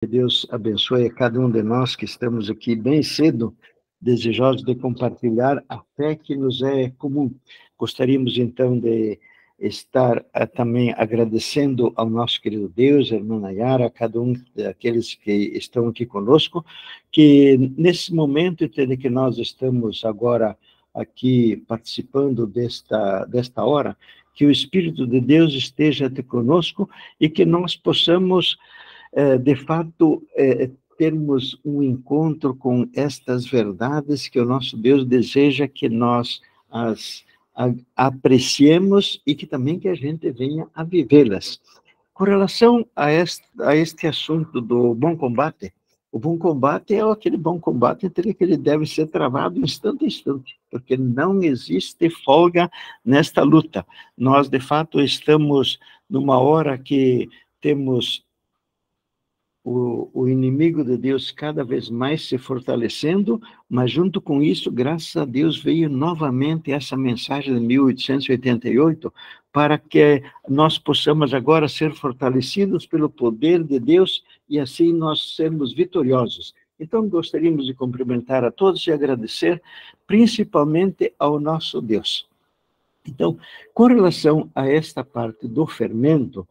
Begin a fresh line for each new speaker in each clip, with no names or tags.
Que Deus abençoe a cada um de nós que estamos aqui bem cedo, desejosos de compartilhar a fé que nos é comum. Gostaríamos, então, de estar também agradecendo ao nosso querido Deus, a irmã Nayara, a cada um daqueles que estão aqui conosco, que nesse momento, entende que nós estamos agora aqui participando desta hora, que o Espírito de Deus esteja conosco e que nós possamos de fato, termos um encontro com estas verdades que o nosso Deus deseja que nós as apreciemos e que também que a gente venha a vivê-las. Com relação a este assunto do bom combate, o bom combate é aquele bom combate que ele deve ser travado instante a instante, porque não existe folga nesta luta. Nós, de fato, estamos numa hora que temos o inimigo de Deus cada vez mais se fortalecendo, mas junto com isso, graças a Deus, veio novamente essa mensagem de 1888, para que nós possamos agora ser fortalecidos pelo poder de Deus e assim nós sermos vitoriosos. Então, gostaríamos de cumprimentar a todos e agradecer, principalmente ao nosso Deus. Então, com relação a esta parte do fermento,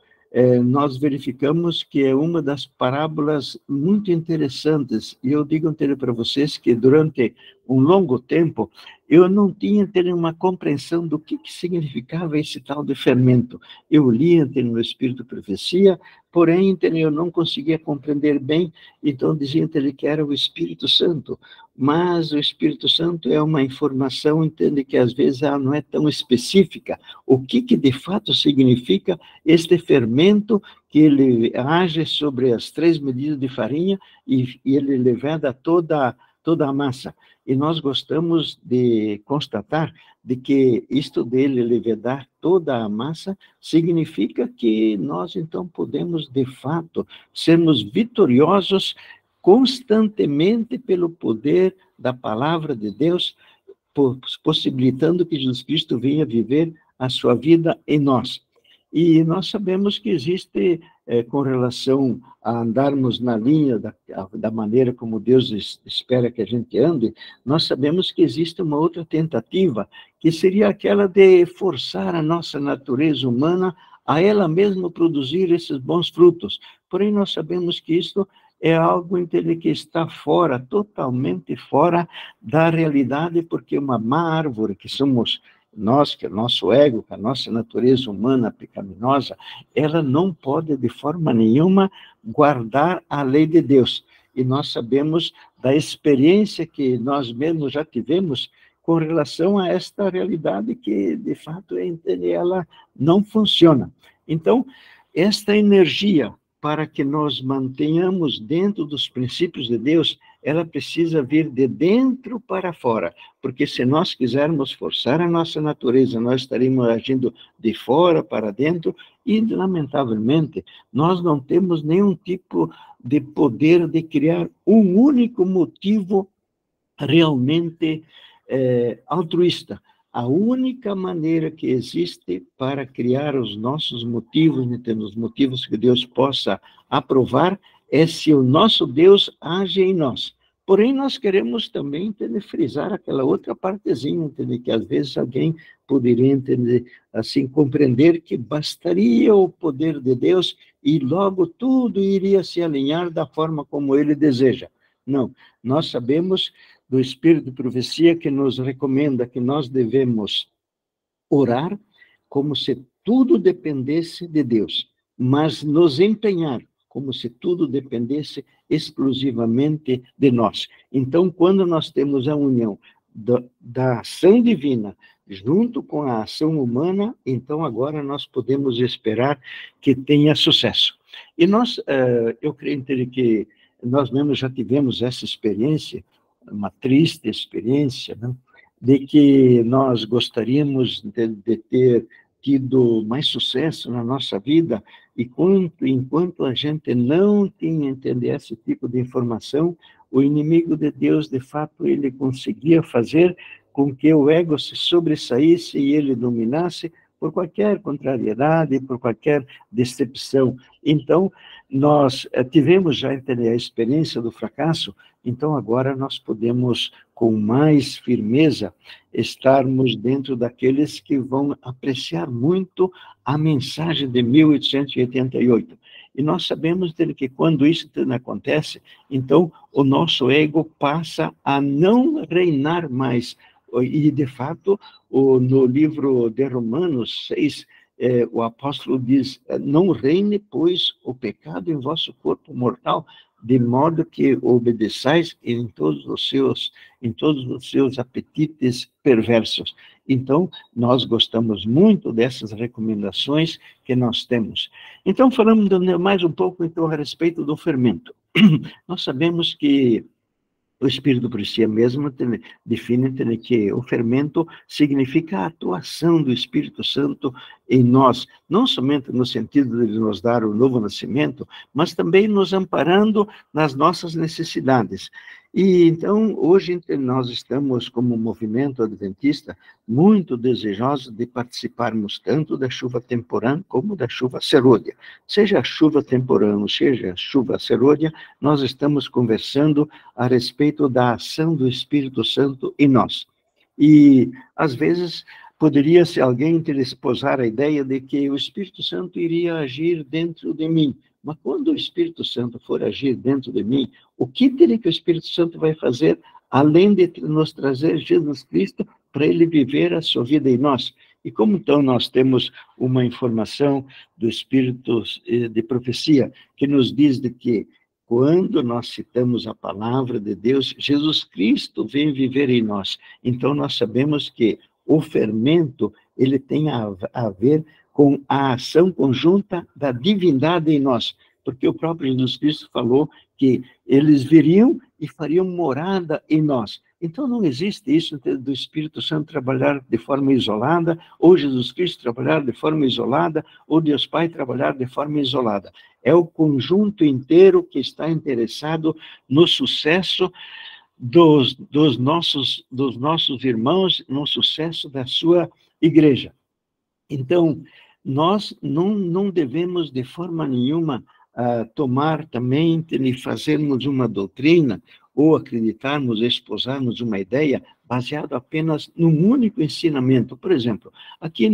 nós verificamos que é uma das parábolas muito interessantes, e eu digo para vocês que durante um longo tempo eu não tinha uma compreensão do que significava esse tal de fermento. Eu lia no Espírito Profecia, porém eu não conseguia compreender bem, então dizia que era o Espírito Santo, mas o Espírito Santo é uma informação, entende, que às vezes ela não é tão específica. O que de fato significa este fermento que ele age sobre as 3 medidas de farinha e ele leveda toda a massa. E nós gostamos de constatar de que isto dele levedar toda a massa significa que nós, então, podemos, de fato, sermos vitoriosos constantemente pelo poder da palavra de Deus, possibilitando que Jesus Cristo venha viver a sua vida em nós. E nós sabemos que existe, com relação a andarmos na linha da maneira como Deus espera que a gente ande, nós sabemos que existe uma outra tentativa, que seria aquela de forçar a nossa natureza humana a ela mesma produzir esses bons frutos. Porém, nós sabemos que isso é algo que está fora, totalmente fora da realidade, porque uma má árvore que somos nós, que é o nosso ego, que a nossa natureza humana pecaminosa, ela não pode de forma nenhuma guardar a lei de Deus. E nós sabemos da experiência que nós mesmos já tivemos com relação a esta realidade que, de fato, ela não funciona. Então, esta energia, para que nós mantenhamos dentro dos princípios de Deus, ela precisa vir de dentro para fora, porque se nós quisermos forçar a nossa natureza, nós estaremos agindo de fora para dentro e, lamentavelmente, nós não temos nenhum tipo de poder de criar um único motivo realmente altruísta. A única maneira que existe para criar os nossos motivos, os motivos que Deus possa aprovar, é se o nosso Deus age em nós. Porém, nós queremos também frisar aquela outra partezinha, que às vezes alguém poderia assim, compreender que bastaria o poder de Deus e logo tudo iria se alinhar da forma como Ele deseja. Não, nós sabemos do Espírito de Profecia que nos recomenda que nós devemos orar como se tudo dependesse de Deus, mas nos empenhar como se tudo dependesse exclusivamente de nós. Então, quando nós temos a união da ação divina junto com a ação humana, então agora nós podemos esperar que tenha sucesso. E nós, eu creio que nós mesmos já tivemos essa experiência, uma triste experiência, né? De que nós gostaríamos de ter tido mais sucesso na nossa vida, e enquanto a gente não tinha entender esse tipo de informação, o inimigo de Deus, de fato, ele conseguia fazer com que o ego se sobressaísse e ele dominasse, por qualquer contrariedade, por qualquer decepção. Então, nós tivemos já a experiência do fracasso, então agora nós podemos, com mais firmeza, estarmos dentro daqueles que vão apreciar muito a mensagem de 1888. E nós sabemos dele que quando isso acontece, então o nosso ego passa a não reinar mais. E, de fato, no livro de Romanos 6, o apóstolo diz, não reine, pois, o pecado em vosso corpo mortal, de modo que obedeçais em todos os seus apetites perversos. Então, nós gostamos muito dessas recomendações que nós temos. Então, falamos mais um pouco, então, a respeito do fermento. Nós sabemos que o Espírito por si mesmo define que o fermento significa a atuação do Espírito Santo em nós, não somente no sentido de nos dar o novo nascimento, mas também nos amparando nas nossas necessidades. E então, hoje, nós estamos, como movimento adventista, muito desejosos de participarmos tanto da chuva temporã como da chuva serôdia. Seja a chuva temporã ou seja a chuva serôdia, nós estamos conversando a respeito da ação do Espírito Santo em nós. E, às vezes, poderia-se alguém esposar a ideia de que o Espírito Santo iria agir dentro de mim. Mas quando o Espírito Santo for agir dentro de mim, o que teria que o Espírito Santo vai fazer, além de nos trazer Jesus Cristo, para ele viver a sua vida em nós? E como então nós temos uma informação do Espírito de profecia, que nos diz de que, quando nós citamos a palavra de Deus, Jesus Cristo vem viver em nós. Então nós sabemos que o fermento, ele tem a ver com a ação conjunta da divindade em nós, porque o próprio Jesus Cristo falou que eles viriam e fariam morada em nós. Então não existe isso do Espírito Santo trabalhar de forma isolada, ou Jesus Cristo trabalhar de forma isolada, ou Deus Pai trabalhar de forma isolada. É o conjunto inteiro que está interessado no sucesso dos nossos irmãos, no sucesso da sua igreja. Então, nós não devemos, de forma nenhuma, tomar também e fazermos uma doutrina ou acreditarmos, esposarmos uma ideia baseada apenas num único ensinamento. Por exemplo, aqui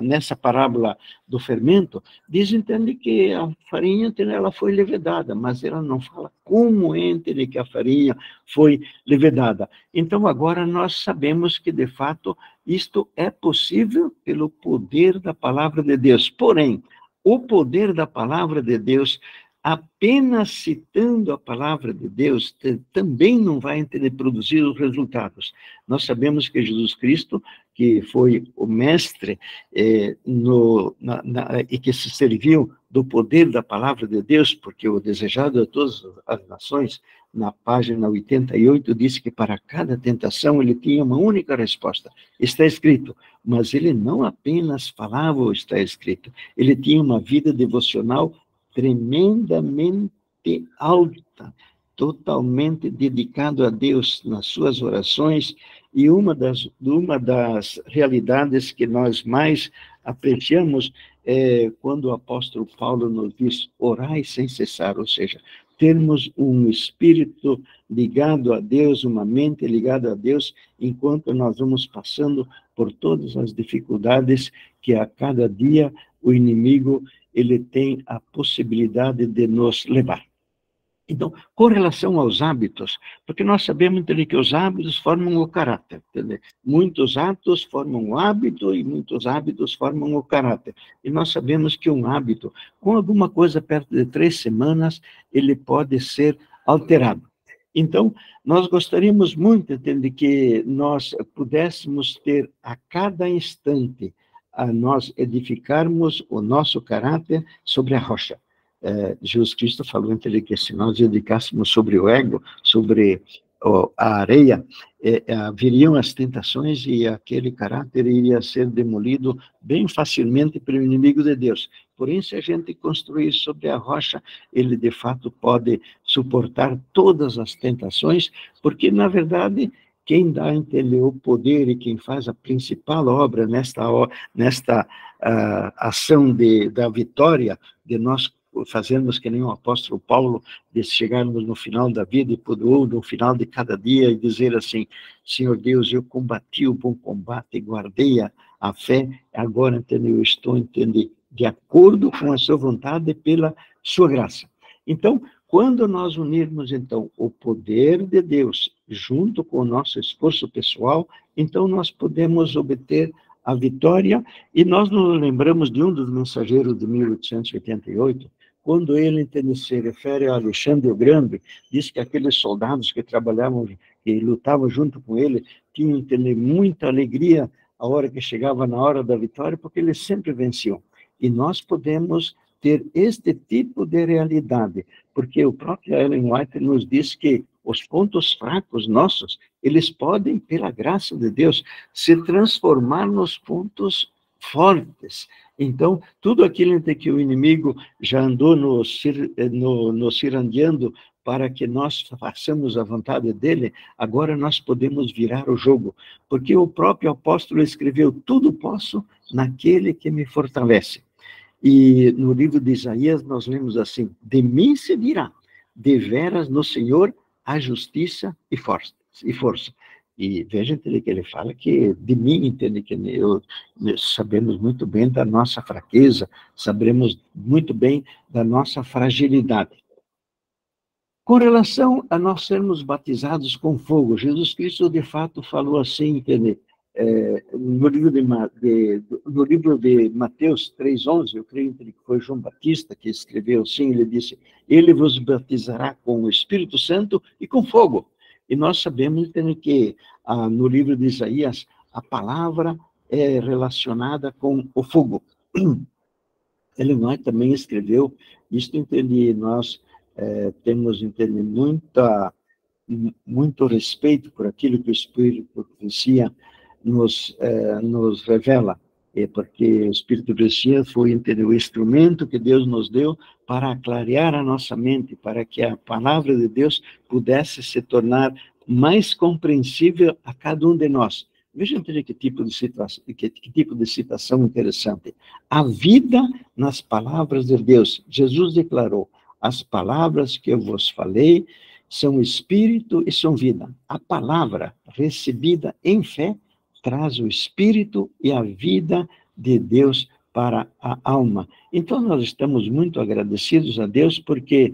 nessa parábola do fermento, entende que a farinha ela foi levedada, mas ela não fala como entende que a farinha foi levedada. Então, agora nós sabemos que, de fato, isto é possível pelo poder da palavra de Deus. Porém, o poder da palavra de Deus, apenas citando a palavra de Deus, também não vai produzir os resultados. Nós sabemos que Jesus Cristo, que foi o mestre e que se serviu do poder da palavra de Deus, porque o desejado de todas as nações, na página 88, disse que para cada tentação ele tinha uma única resposta. Está escrito. Mas ele não apenas falava o está escrito, ele tinha uma vida devocional tremendamente alta, totalmente dedicado a Deus nas suas orações, e uma das realidades que nós mais apreciamos é quando o apóstolo Paulo nos diz, orai sem cessar, ou seja, termos um espírito ligado a Deus, uma mente ligada a Deus, enquanto nós vamos passando por todas as dificuldades que a cada dia o inimigo ele tem a possibilidade de nos levar. Então, com relação aos hábitos, porque nós sabemos que os hábitos formam o caráter. Entendeu? Muitos atos formam o hábito e muitos hábitos formam o caráter. E nós sabemos que um hábito, com alguma coisa perto de 3 semanas, ele pode ser alterado. Então, nós gostaríamos muito de que nós pudéssemos ter a cada instante a nós edificarmos o nosso caráter sobre a rocha. Jesus Cristo falou que se nós dedicássemos sobre o ego, sobre a areia, viriam as tentações e aquele caráter iria ser demolido bem facilmente pelo inimigo de Deus. Porém, se a gente construir sobre a rocha, ele de fato pode suportar todas as tentações, porque na verdade quem dá a entender o poder e quem faz a principal obra nesta ação da vitória, de nós fazermos que nem o apóstolo Paulo, de chegarmos no final da vida ou no final de cada dia e dizer assim: Senhor Deus, eu combati o bom combate, guardei a fé, agora, entendeu, eu estou, entendendo, de acordo com a sua vontade pela sua graça. Então, quando nós unirmos, então, o poder de Deus junto com o nosso esforço pessoal, então nós podemos obter a vitória. E nós nos lembramos de um dos mensageiros de 1888, quando ele, entende, se refere a Alexandre o Grande, diz que aqueles soldados que trabalhavam, que lutavam junto com ele, tinham, entende, muita alegria a hora que chegava na hora da vitória, porque eles sempre venciam. E nós podemos ter este tipo de realidade, porque o próprio Ellen White nos diz que os pontos fracos nossos, eles podem, pela graça de Deus, se transformar nos pontos fortes. Então, tudo aquilo em que o inimigo já andou nos cirandeando para que nós façamos a vontade dele, agora nós podemos virar o jogo, porque o próprio apóstolo escreveu: tudo posso naquele que me fortalece. E no livro de Isaías nós lemos assim: de mim se dirá, deveras no Senhor a justiça e força. E veja, entende, que ele fala que de mim, entende, que sabemos muito bem da nossa fraqueza, sabemos muito bem da nossa fragilidade. Com relação a nós sermos batizados com fogo, Jesus Cristo, de fato, falou assim, entende? No livro de Mateus 3,11, eu creio que foi João Batista que escreveu assim, ele disse: ele vos batizará com o Espírito Santo e com fogo. E nós sabemos, entende, que no livro de Isaías, a palavra é relacionada com o fogo. Ellen White também escreveu, isto, entende, nós temos, entende, muito respeito por aquilo que o Espírito Profecia nos revela, porque o Espírito Profecia foi, entendeu, o instrumento que Deus nos deu para clarear a nossa mente, para que a palavra de Deus pudesse se tornar mais compreensível a cada um de nós. Veja, entende, que tipo de citação interessante. A vida nas palavras de Deus. Jesus declarou: as palavras que eu vos falei são espírito e são vida. A palavra recebida em fé traz o espírito e a vida de Deus para a alma. Então, nós estamos muito agradecidos a Deus, porque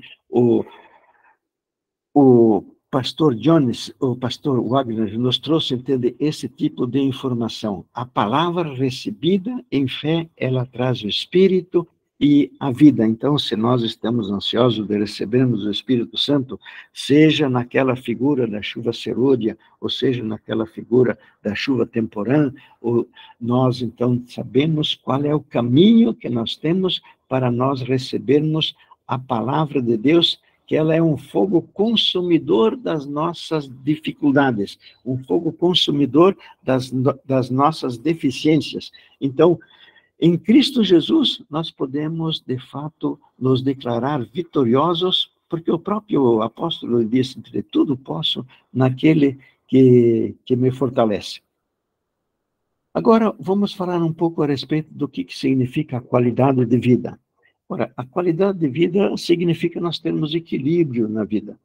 o pastor Jones, o pastor Wagner, nos trouxe, entende, esse tipo de informação. A palavra recebida em fé, ela traz o espírito e a vida. Então, se nós estamos ansiosos de recebermos o Espírito Santo, seja naquela figura da chuva serôdia, ou seja naquela figura da chuva temporã, nós, então, sabemos qual é o caminho que nós temos para nós recebermos a palavra de Deus, que ela é um fogo consumidor das nossas dificuldades, um fogo consumidor das nossas deficiências. Então, em Cristo Jesus, nós podemos, de fato, nos declarar vitoriosos, porque o próprio apóstolo disse: de tudo posso naquele que me fortalece. Agora, vamos falar um pouco a respeito do que significa a qualidade de vida. Ora, a qualidade de vida significa nós termos equilíbrio na vida.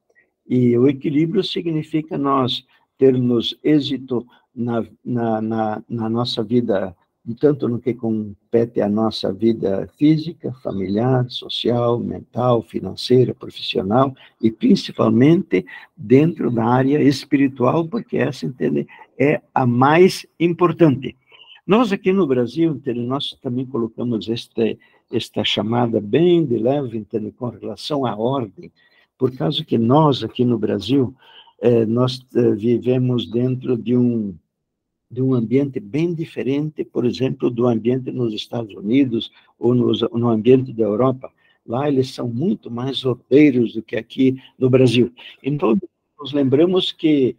E o equilíbrio significa nós termos êxito na nossa vida, tanto no que compete à nossa vida física, familiar, social, mental, financeira, profissional, e principalmente dentro da área espiritual, porque essa, entende, é a mais importante. Nós aqui no Brasil, entende, nós também colocamos esta chamada bem de leve, entende, com relação à ordem, por causa que nós aqui no Brasil, nós vivemos dentro de um ambiente bem diferente, por exemplo, do ambiente nos Estados Unidos ou no ambiente da Europa. Lá eles são muito mais ordeiros do que aqui no Brasil. Então, nós lembramos que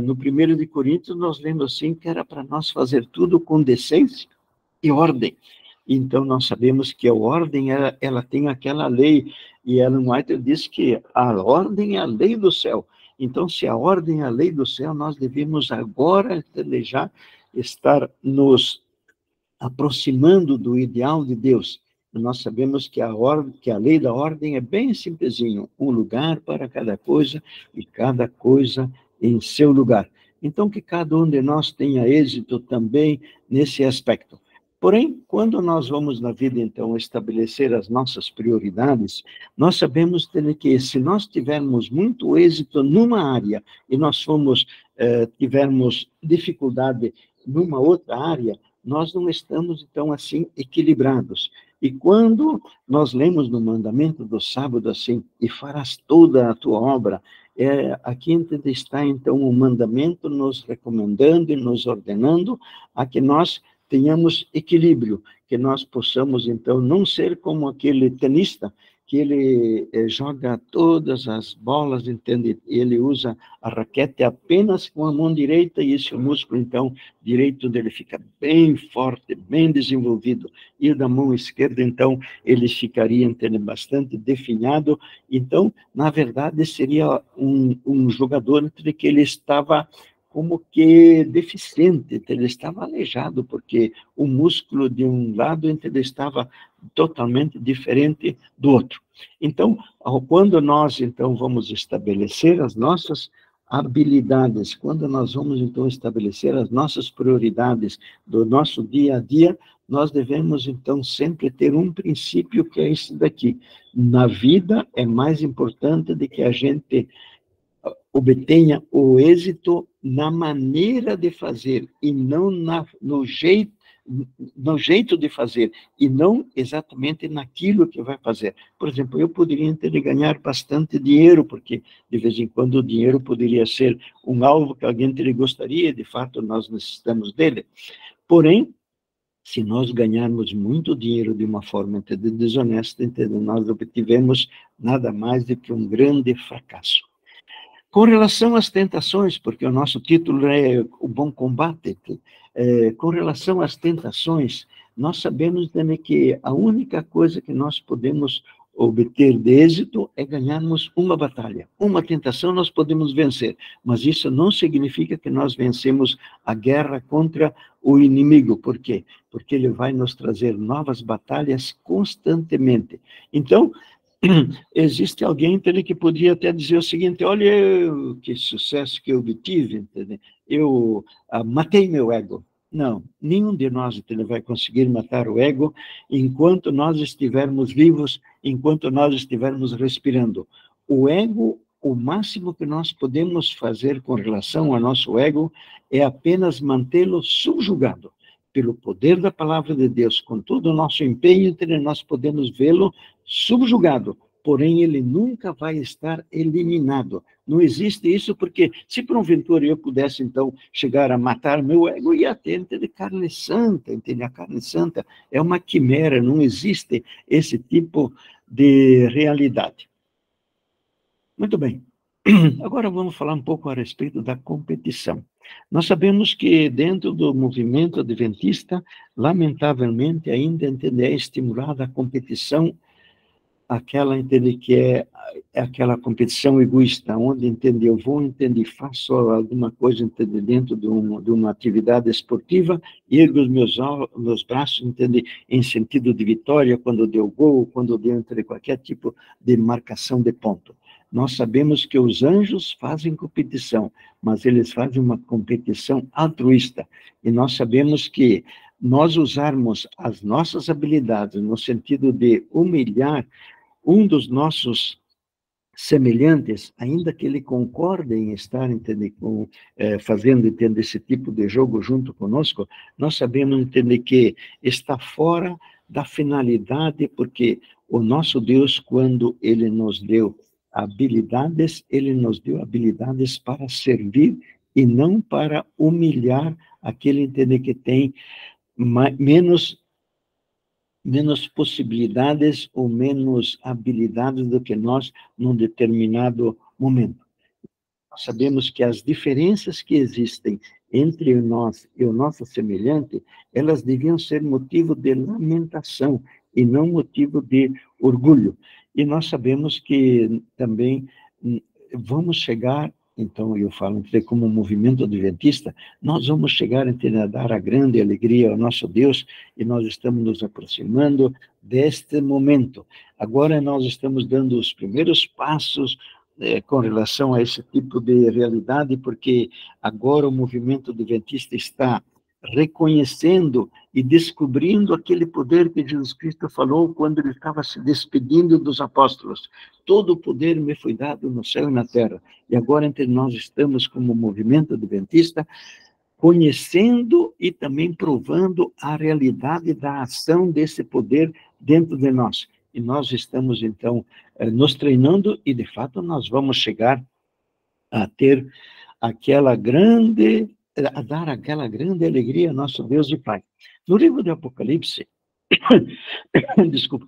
no 1 de Coríntios, nós lemos assim, que era para nós fazer tudo com decência e ordem. Então, nós sabemos que a ordem, ela tem aquela lei, e Ellen White diz que a ordem é a lei do céu. Então, se a ordem é a lei do céu, nós devemos agora já estar nos aproximando do ideal de Deus. Nós sabemos que a lei da ordem é bem simplesinho, um lugar para cada coisa e cada coisa em seu lugar. Então, que cada um de nós tenha êxito também nesse aspecto. Porém, quando nós vamos na vida, então, estabelecer as nossas prioridades, nós sabemos que se nós tivermos muito êxito numa área e nós tivermos dificuldade numa outra área, nós não estamos, então, assim, equilibrados. E quando nós lemos no mandamento do sábado assim, e farás toda a tua obra, aqui está, então, o mandamento nos recomendando e nos ordenando a que nós tenhamos equilíbrio, que nós possamos, então, não ser como aquele tenista que ele joga todas as bolas, entende? Ele usa a raquete apenas com a mão direita e esse músculo, então, direito dele fica bem forte, bem desenvolvido, e o da mão esquerda, então, ele ficaria, entende, bastante definhado. Então, na verdade, seria um jogador entre que ele estava como que deficiente, ele estava aleijado, porque o músculo de um lado ele estava totalmente diferente do outro. Então, quando nós, então, vamos estabelecer as nossas habilidades, quando nós vamos, então, estabelecer as nossas prioridades do nosso dia a dia, nós devemos, então, sempre ter um princípio que é esse daqui. Na vida, é mais importante de que a gente obtenha o êxito na maneira de fazer e não no jeito de fazer, e não exatamente naquilo que vai fazer. Por exemplo, eu poderia ter de ganhar bastante dinheiro, porque de vez em quando o dinheiro poderia ser um alvo que alguém gostaria, de fato nós necessitamos dele. Porém, se nós ganharmos muito dinheiro de uma forma desonesta, nós obtivemos nada mais do que um grande fracasso. Com relação às tentações, porque o nosso título é o bom combate, com relação às tentações, nós sabemos também que a única coisa que nós podemos obter de êxito é ganharmos uma batalha. Uma tentação nós podemos vencer, mas isso não significa que nós vencemos a guerra contra o inimigo. Por quê? Porque ele vai nos trazer novas batalhas constantemente. Então, existe alguém que poderia até dizer o seguinte: olha, que sucesso que eu obtive, entendeu? Eu matei meu ego. Não, nenhum de nós vai conseguir matar o ego enquanto nós estivermos vivos, enquanto nós estivermos respirando. O ego, o máximo que nós podemos fazer com relação ao nosso ego é apenas mantê-lo subjugado. Pelo poder da palavra de Deus, com todo o nosso empenho, nós podemos vê-lo subjugado, porém ele nunca vai estar eliminado. Não existe isso, porque se porventura eu pudesse, então, chegar a matar meu ego, ia ter de carne santa, entende? A carne santa é uma quimera, não existe esse tipo de realidade. Muito bem. Agora vamos falar um pouco a respeito da competição. Nós sabemos que dentro do movimento adventista, lamentavelmente, ainda é estimulada a competição, aquela que é aquela competição egoísta, onde eu vou, faço alguma coisa, dentro de uma atividade esportiva, e ergo os meus braços, em sentido de vitória, quando deu gol, quando deu qualquer tipo de marcação de ponto. Nós sabemos que os anjos fazem competição, mas eles fazem uma competição altruísta. E nós sabemos que nós usarmos as nossas habilidades no sentido de humilhar um dos nossos semelhantes, ainda que ele concorde em estar fazendo esse tipo de jogo junto conosco, nós sabemos que está fora da finalidade, porque o nosso Deus, quando ele nos deu habilidades, ele nos deu habilidades para servir e não para humilhar aquele que tem menos possibilidades ou menos habilidades do que nós num determinado momento. Sabemos que as diferenças que existem entre nós e o nosso semelhante, elas deviam ser motivo de lamentação e não motivo de orgulho. E nós sabemos que também vamos chegar então eu falo como movimento adventista, nós vamos chegar a dar a grande alegria ao nosso Deus, e nós estamos nos aproximando deste momento. Agora nós estamos dando os primeiros passos com relação a esse tipo de realidade, porque agora o movimento adventista está reconhecendo e descobrindo aquele poder que Jesus Cristo falou quando ele estava se despedindo dos apóstolos. Todo o poder me foi dado no céu e na terra. E agora entre nós estamos como movimento adventista, conhecendo e também provando a realidade da ação desse poder dentro de nós. E nós estamos, então, nos treinando, e de fato nós vamos chegar a ter aquela grande, a dar aquela grande alegria ao nosso Deus e Pai. No livro do Apocalipse, desculpa,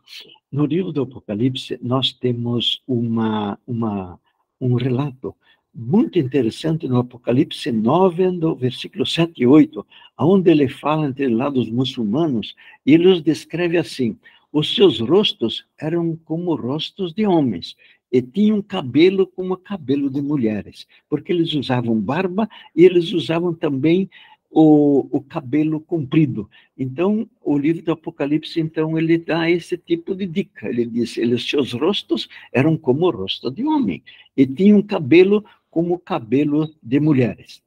no livro do Apocalipse, nós temos um relato muito interessante no Apocalipse 9, no versículo 7 e 8, onde ele fala entre lá dos muçulmanos, e ele os descreve assim: os seus rostos eram como rostos de homens, e tinham cabelo como cabelo de mulheres, porque eles usavam barba e eles usavam também o cabelo comprido. Então, o livro do Apocalipse, então, ele dá esse tipo de dica. Ele diz, seus rostos eram como o rosto de homem, e tinham cabelo como cabelo de mulheres.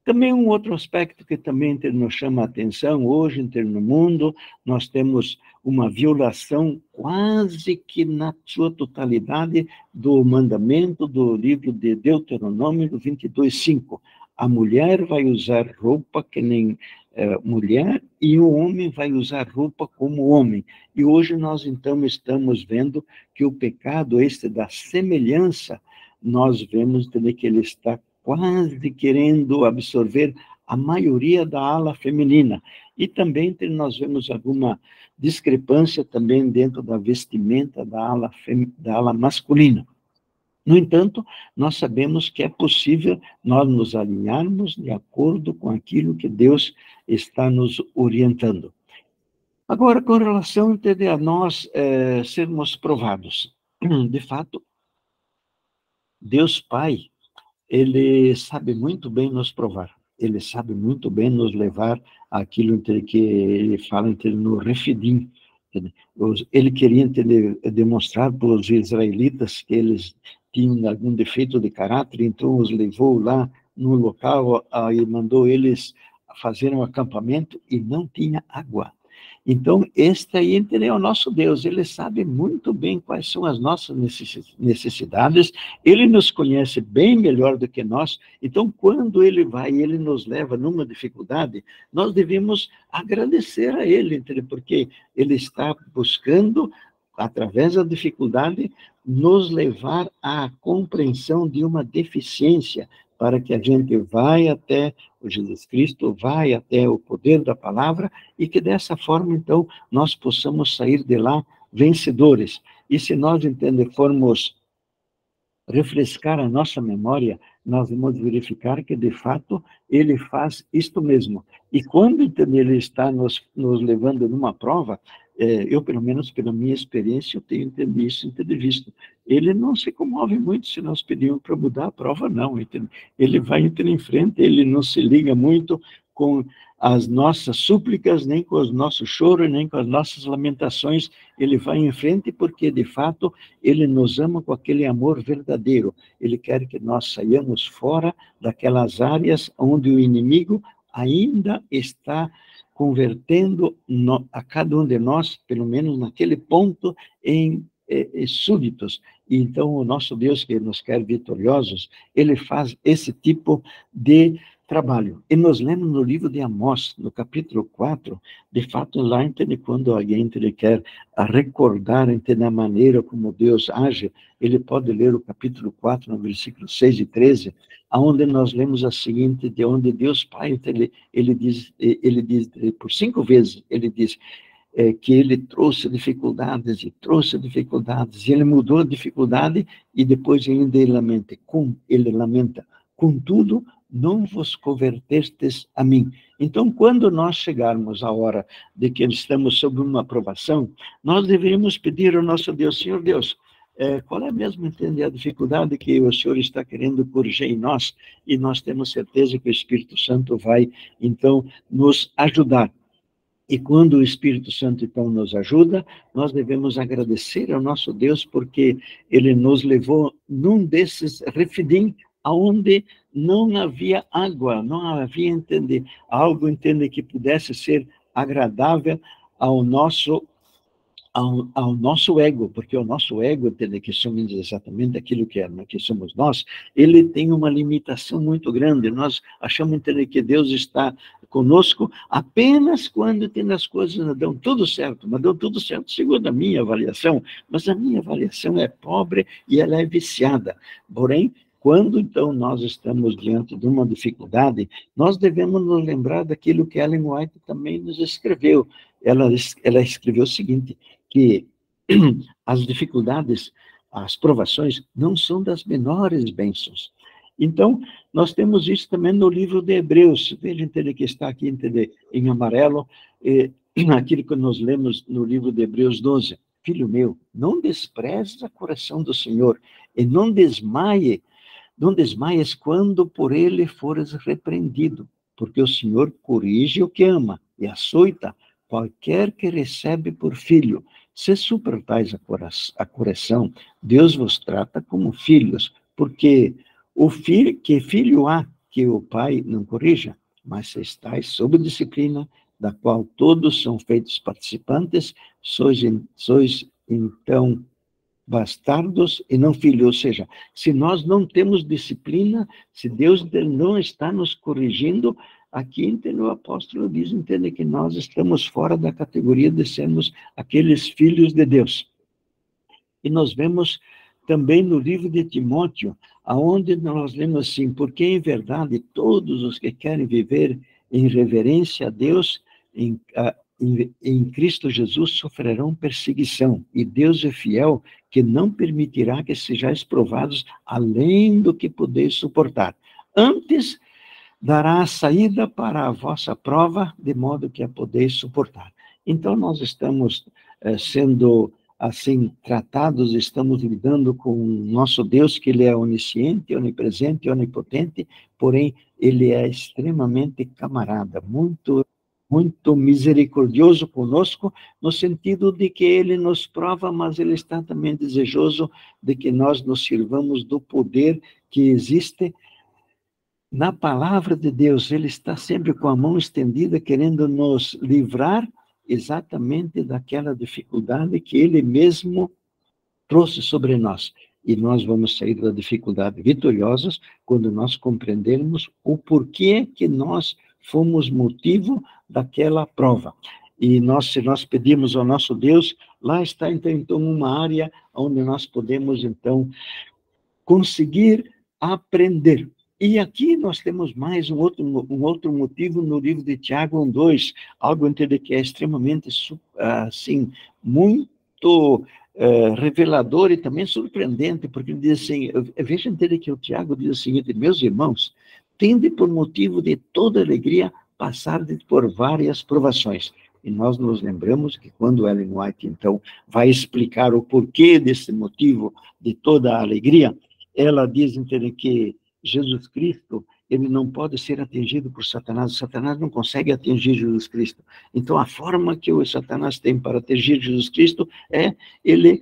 Também um outro aspecto que também nos chama a atenção hoje, no mundo, nós temos uma violação quase que na sua totalidade do mandamento do livro de Deuteronômio 22:5. A mulher vai usar roupa que nem mulher, e o homem vai usar roupa como homem. E hoje nós, então, estamos vendo que o pecado da semelhança, nós vemos também que ele está quase querendo absorver a maioria da ala feminina. E também nós vemos alguma discrepância também dentro da vestimenta da ala masculina. No entanto, nós sabemos que é possível nós nos alinharmos de acordo com aquilo que Deus está nos orientando. Agora, com relação a nós sermos provados, de fato, Deus Pai, ele sabe muito bem nos provar, ele sabe muito bem nos levar àquilo que ele fala no refidim. Ele queria demonstrar para os israelitas que eles tinham algum defeito de caráter, então os levou lá no local e mandou eles fazer um acampamento, e não tinha água. Então, este aí é o nosso Deus, ele sabe muito bem quais são as nossas necessidades, ele nos conhece bem melhor do que nós. Então, quando ele nos leva numa dificuldade, nós devemos agradecer a ele, porque ele está buscando, através da dificuldade, nos levar à compreensão de uma deficiência, para que a gente vai até o Jesus Cristo, vai até o poder da palavra, e que dessa forma, então, nós possamos sair de lá vencedores. E se nós, formos refrescar a nossa memória, nós vamos verificar que, de fato, ele faz isto mesmo. E quando ele está nos levando numa prova, eu, pelo menos pela minha experiência, eu tenho visto. Ele não se comove muito se nós pedimos para mudar a prova, não. Ele vai em frente, ele não se liga muito com as nossas súplicas, nem com os nossos choros, nem com as nossas lamentações. Ele vai em frente porque, de fato, ele nos ama com aquele amor verdadeiro. Ele quer que nós saiamos fora daquelas áreas onde o inimigo ainda está convertendo a cada um de nós, pelo menos naquele ponto, em súditos. E então, o nosso Deus, que nos quer vitoriosos, ele faz esse tipo de trabalho. E nos lemos no livro de Amós, no capítulo 4, de fato, lá, quando alguém quer recordar a maneira como Deus age, ele pode ler o capítulo 4, no versículo 6 e 13, onde nós lemos a seguinte, de onde Deus Pai, ele diz por 5 vezes, ele diz que ele trouxe dificuldades, e ele mudou a dificuldade, e depois ainda ele lamenta, contudo, não vos convertestes a mim. Então, quando nós chegarmos à hora de que estamos sob uma aprovação, nós deveríamos pedir ao nosso Deus, Senhor Deus, qual é mesmo, entende, a dificuldade que o Senhor está querendo corrigir em nós, e nós temos certeza que o Espírito Santo vai, então, nos ajudar. E quando o Espírito Santo, então, nos ajuda, nós devemos agradecer ao nosso Deus, porque ele nos levou num desses refidim, aonde não havia água, não havia, entende, algo, entende, que pudesse ser agradável ao nosso ego, porque o nosso ego, entende, que somos exatamente aquilo que somos nós, ele tem uma limitação muito grande. Nós achamos, entende, que Deus está conosco apenas quando tem as coisas dão tudo certo, mas dão tudo certo segundo a minha avaliação, mas a minha avaliação é pobre e ela é viciada. Porém, quando, então, nós estamos diante de uma dificuldade, nós devemos nos lembrar daquilo que Ellen White também nos escreveu. Ela escreveu o seguinte, que as dificuldades, as provações, não são das menores bênçãos. Então, nós temos isso também no livro de Hebreus. Veja, entende, que está aqui, entende, em amarelo, aquilo que nós lemos no livro de Hebreus 12. Filho meu, não desprezes a correção do Senhor, e não desmaies quando por ele fores repreendido, porque o Senhor corrige o que ama, e açoita qualquer que recebe por filho. Se suportais a correção, Deus vos trata como filhos, porque que filho há que o pai não corrija? Mas se estáis sob disciplina, da qual todos são feitos participantes, sois então bastardos e não filhos. Ou seja, se nós não temos disciplina, se Deus não está nos corrigindo, aqui, entende, o apóstolo diz, entende, que nós estamos fora da categoria de sermos aqueles filhos de Deus. E nós vemos também no livro de Timóteo, aonde nós lemos assim, porque em verdade todos os que querem viver em reverência a Deus, em Cristo Jesus sofrerão perseguição, e Deus é fiel, que não permitirá que sejais provados além do que podeis suportar. Antes, dará a saída para a vossa prova, de modo que a podeis suportar. Então, nós estamos sendo assim tratados, estamos lidando com o nosso Deus, que ele é onisciente, onipresente, onipotente, porém, ele é extremamente camarada, muito misericordioso conosco, no sentido de que ele nos prova, mas ele está também desejoso de que nós nos sirvamos do poder que existe na palavra de Deus. Ele está sempre com a mão estendida, querendo nos livrar exatamente daquela dificuldade que ele mesmo trouxe sobre nós. E nós vamos sair da dificuldade vitoriosos quando nós compreendermos o porquê que nós fomos motivo daquela prova. E se nós pedimos ao nosso Deus, lá está então uma área onde nós podemos então conseguir aprender. E aqui nós temos mais um outro motivo no livro de Tiago 1:2, algo que é extremamente, assim, muito revelador e também surpreendente, porque ele diz assim, veja, que o Tiago diz o seguinte, meus irmãos, tende por motivo de toda alegria passar por várias provações. E nós nos lembramos que quando Ellen White, então, vai explicar o porquê desse motivo de toda a alegria, ela diz, entende, que Jesus Cristo, ele não pode ser atingido por Satanás. Satanás não consegue atingir Jesus Cristo. Então, a forma que o Satanás tem para atingir Jesus Cristo é ele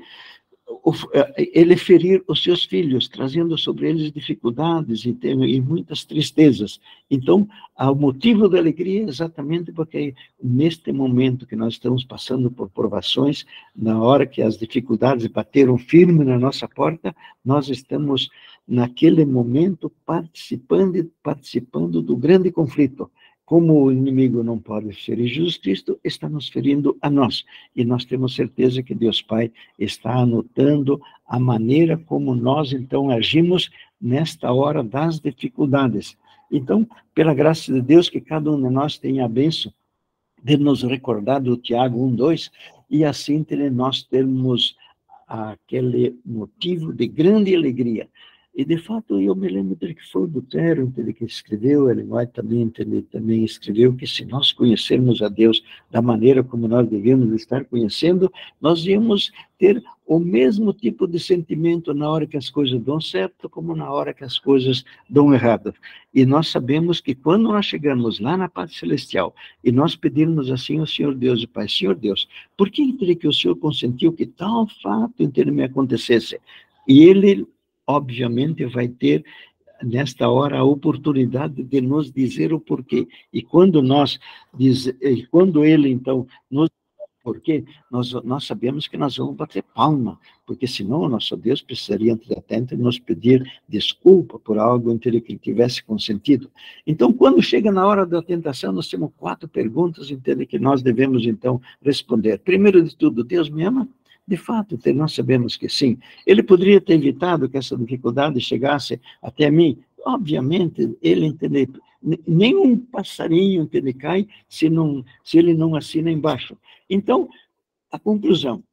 ferir os seus filhos, trazendo sobre eles dificuldades e muitas tristezas. Então, o motivo da alegria é exatamente porque neste momento que nós estamos passando por provações, na hora que as dificuldades bateram firme na nossa porta, nós estamos naquele momento participando do grande conflito. Como o inimigo não pode ferir Jesus Cristo, está nos ferindo a nós. E nós temos certeza que Deus Pai está anotando a maneira como nós, então, agimos nesta hora das dificuldades. Então, pela graça de Deus, que cada um de nós tenha a bênção de nos recordar do Tiago 1:2, e assim nós termos aquele motivo de grande alegria. E, de fato, eu me lembro dele que foi o Lutero, entende, que escreveu, Ellen White também, entende, também escreveu que se nós conhecermos a Deus da maneira como nós devemos estar conhecendo, nós íamos ter o mesmo tipo de sentimento na hora que as coisas dão certo, como na hora que as coisas dão errado. E nós sabemos que quando nós chegamos lá na paz celestial, e nós pedirmos assim ao Senhor Deus e Pai, Senhor Deus, por que o Senhor consentiu que tal fato inteiro me acontecesse? E Ele, obviamente, vai ter, nesta hora, a oportunidade de nos dizer o porquê. E quando quando Ele, então, nos porque nós sabemos que nós vamos bater palma, porque senão o nosso Deus precisaria, entretanto, nos pedir desculpa por algo que ele tivesse consentido. Então, quando chega na hora da tentação, nós temos 4 perguntas, entende, que nós devemos, então, responder. Primeiro de tudo, Deus me ama? De fato, nós sabemos que sim. Ele poderia ter evitado que essa dificuldade chegasse até mim? Obviamente, ele entende, nenhum passarinho que ele cai se ele não assina embaixo. Então, a conclusão,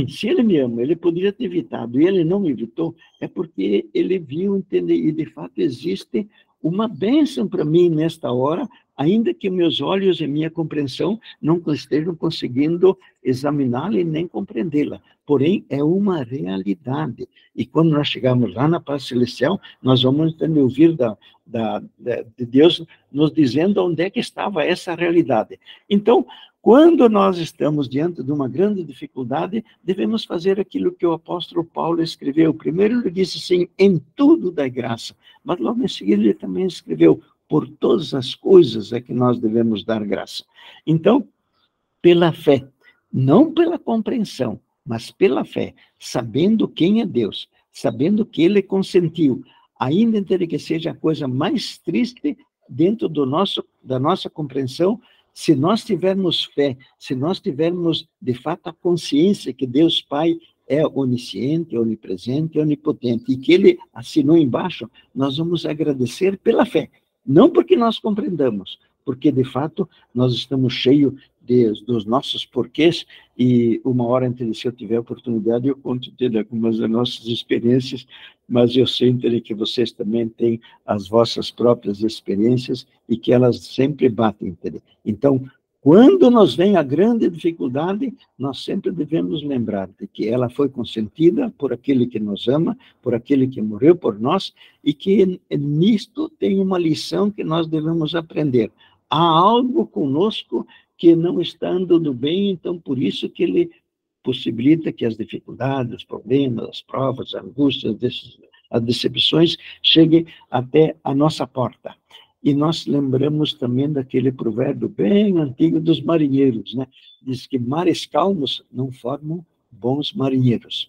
se ele me ama, ele poderia ter evitado, e ele não me evitou, é porque ele viu, entende, e de fato existe uma bênção para mim nesta hora, ainda que meus olhos e minha compreensão não estejam conseguindo examiná-la e nem compreendê-la. Porém, é uma realidade. E quando nós chegarmos lá na paz celestial, nós vamos entender, ouvir de Deus nos dizendo onde é que estava essa realidade. Então, quando nós estamos diante de uma grande dificuldade, devemos fazer aquilo que o apóstolo Paulo escreveu. Primeiro ele disse assim, em tudo dai graça. Mas logo em seguida ele também escreveu, por todas as coisas é que nós devemos dar graça. Então, pela fé, não pela compreensão, mas pela fé, sabendo quem é Deus, sabendo que Ele consentiu, ainda que seja a coisa mais triste dentro da nossa compreensão, se nós tivermos fé, se nós tivermos, de fato, a consciência que Deus Pai é onisciente, onipresente, onipotente, e que Ele assinou embaixo, nós vamos agradecer pela fé. Não porque nós compreendamos, porque, de fato, nós estamos cheios dos nossos porquês, e uma hora, se eu tiver oportunidade, eu conto algumas das nossas experiências, mas eu sei que vocês também têm as vossas próprias experiências, e que elas sempre batem. Então, quando nos vem a grande dificuldade, nós sempre devemos lembrar de que ela foi consentida por aquele que nos ama, por aquele que morreu por nós, e que nisto tem uma lição que nós devemos aprender. Há algo conosco que não está andando bem, então por isso que ele possibilita que as dificuldades, os problemas, as provas, as angústias, as decepções cheguem até a nossa porta. E nós lembramos também daquele provérbio bem antigo dos marinheiros, né? Diz que mares calmos não formam bons marinheiros.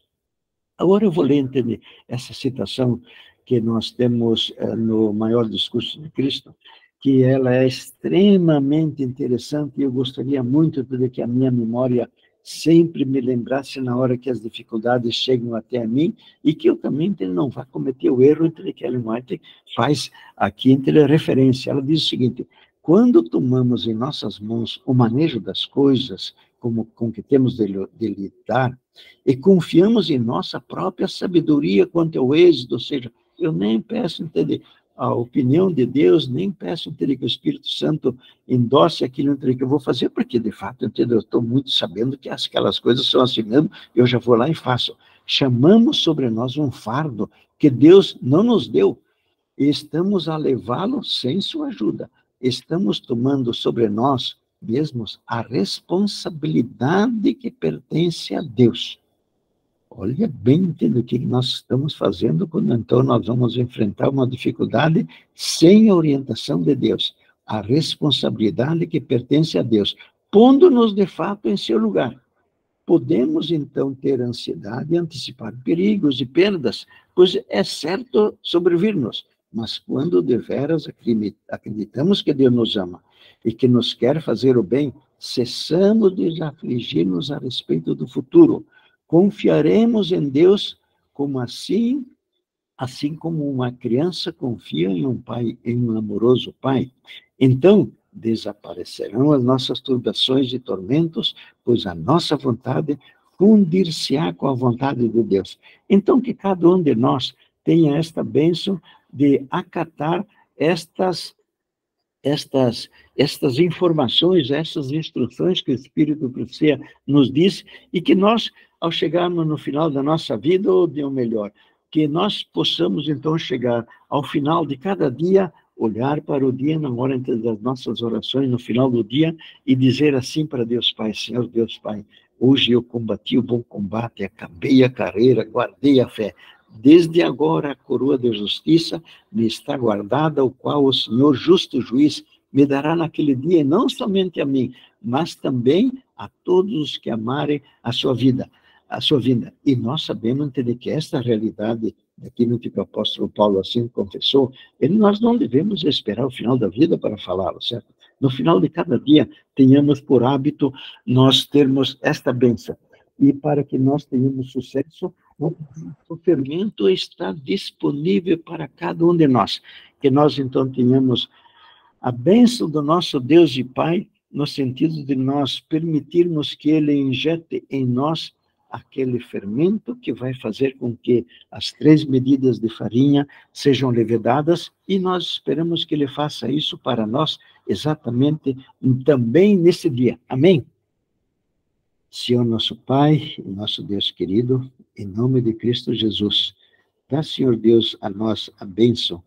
Agora eu vou ler, entender, essa citação que nós temos no Maior Discurso de Cristo, que ela é extremamente interessante, e eu gostaria muito de que a minha memória sempre me lembrasse na hora que as dificuldades chegam até a mim, e que eu também não vá cometer o erro que Ellen White faz aqui entre referência. Ela diz o seguinte, quando tomamos em nossas mãos o manejo das coisas, com que temos de lidar, e confiamos em nossa própria sabedoria quanto ao êxito, ou seja, eu nem peço entender a opinião de Deus, nem peço que o Espírito Santo endosse aquilo que eu vou fazer, porque, de fato, eu estou muito sabendo que aquelas coisas são assim mesmo, eu já vou lá e faço. Chamamos sobre nós um fardo que Deus não nos deu, e estamos a levá-lo sem sua ajuda. Estamos tomando sobre nós mesmos a responsabilidade que pertence a Deus. Olha bem o que nós estamos fazendo quando então nós vamos enfrentar uma dificuldade sem a orientação de Deus. A responsabilidade que pertence a Deus, pondo-nos de fato em seu lugar. Podemos então ter ansiedade e antecipar perigos e perdas, pois é certo sobrevir-nos. Mas quando deveras acreditamos que Deus nos ama e que nos quer fazer o bem, cessamos de afligir-nos a respeito do futuro. Confiaremos em Deus como assim como uma criança confia em um pai, em um amoroso pai. Então, desaparecerão as nossas turbações e tormentos, pois a nossa vontade fundir-se-á com a vontade de Deus. Então, que cada um de nós tenha esta bênção de acatar estas informações, essas instruções que o Espírito de Profecia nos diz, e que nós, ao chegarmos no final da nossa vida, ou de um melhor, que nós possamos, então, chegar ao final de cada dia, olhar para o dia na hora das nossas orações, no final do dia, e dizer assim para Deus Pai: Senhor Deus Pai, hoje eu combati o bom combate, acabei a carreira, guardei a fé. Desde agora a coroa da justiça me está guardada, o qual o Senhor, justo juiz, me dará naquele dia, e não somente a mim, mas também a todos os que amarem a sua vida, a sua vinda. E nós sabemos entender que esta realidade, daquilo que o apóstolo Paulo assim confessou, nós não devemos esperar o final da vida para falá-lo, certo? No final de cada dia, tenhamos por hábito nós termos esta bênção. E para que nós tenhamos sucesso, o fermento está disponível para cada um de nós. Que nós, então, tenhamos a bênção do nosso Deus e Pai, no sentido de nós permitirmos que Ele injete em nós aquele fermento que vai fazer com que as 3 medidas de farinha sejam levedadas, e nós esperamos que Ele faça isso para nós exatamente também nesse dia. Amém? Senhor nosso Pai, nosso Deus querido, em nome de Cristo Jesus, dá, Senhor Deus, a nós a bênção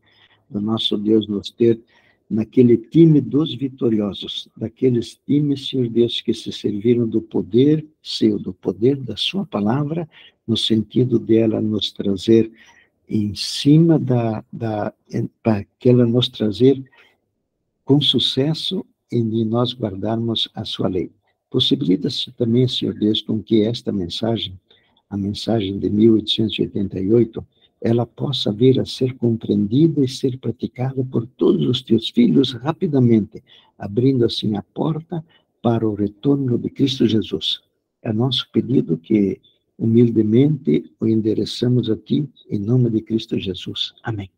do nosso Deus nos ter naquele time dos vitoriosos, daqueles times, Senhor Deus, que se serviram do poder seu, do poder da sua palavra, no sentido dela nos trazer em cima para que ela nos trazer com sucesso em de nós guardarmos a sua lei. Possibilita-se também, Senhor Deus, com que esta mensagem, a mensagem de 1888, ela possa vir a ser compreendida e ser praticada por todos os teus filhos rapidamente, abrindo assim a porta para o retorno de Cristo Jesus. É nosso pedido que humildemente o endereçamos a ti, em nome de Cristo Jesus. Amém.